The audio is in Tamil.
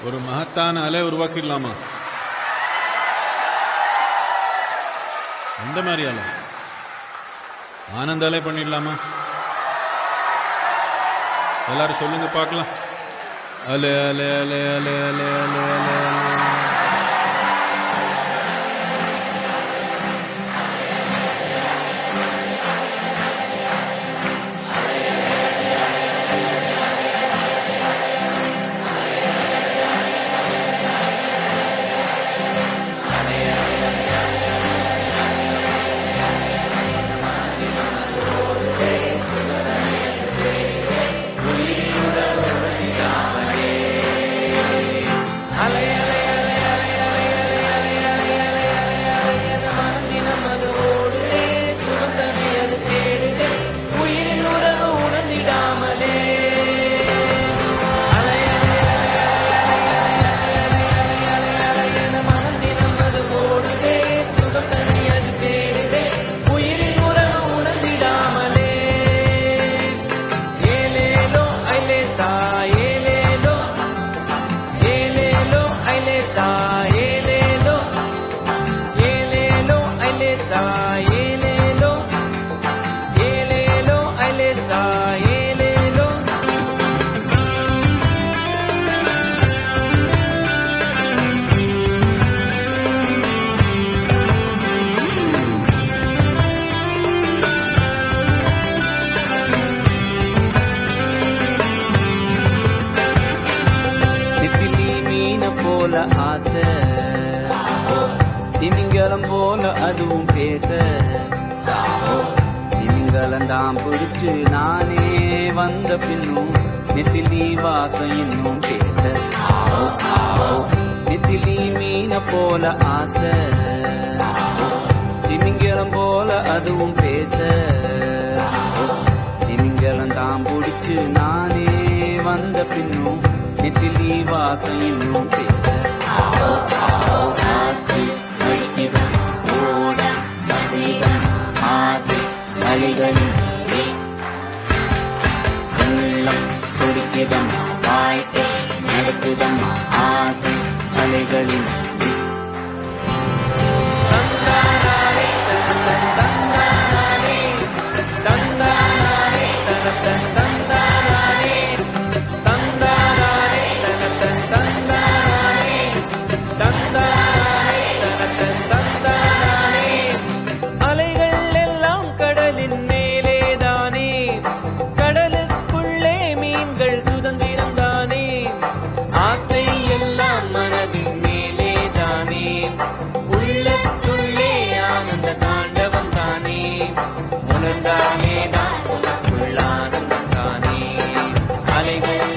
ஒரு மகத்தான அலை உருவாக்கிடலாமா? அந்த மாதிரி அலை, ஆனந்த அலை பண்ணிடலாமா? எல்லாரும் சொல்லுங்க பார்க்கலாம். அலே அலே அலே அலே அலே அலே அலே அலே. போல ஆசை, திமிங்கலம் போல அதுவும் பேச, திமிங்கலம் தான் பிடிச்சு நானே வந்த பின்னும் நெத்திலி வாசம் இன்னும் பேச. நெத்திலி மீன போல ஆசை, திமிங்கலம் போல அதுவும் பேச, திமிங்கலம் தான் பிடிச்சு நானே வந்த பின்னும் நெத்திலி வாசம் இன்னும் பேச. அலைகளின் உள்ளம் துடிக்குதம், வாழ்க்கை நடக்குதம், ஆசை அலைகளின் தானே தான் உனக்குள்ளானந்தானே அலைகள்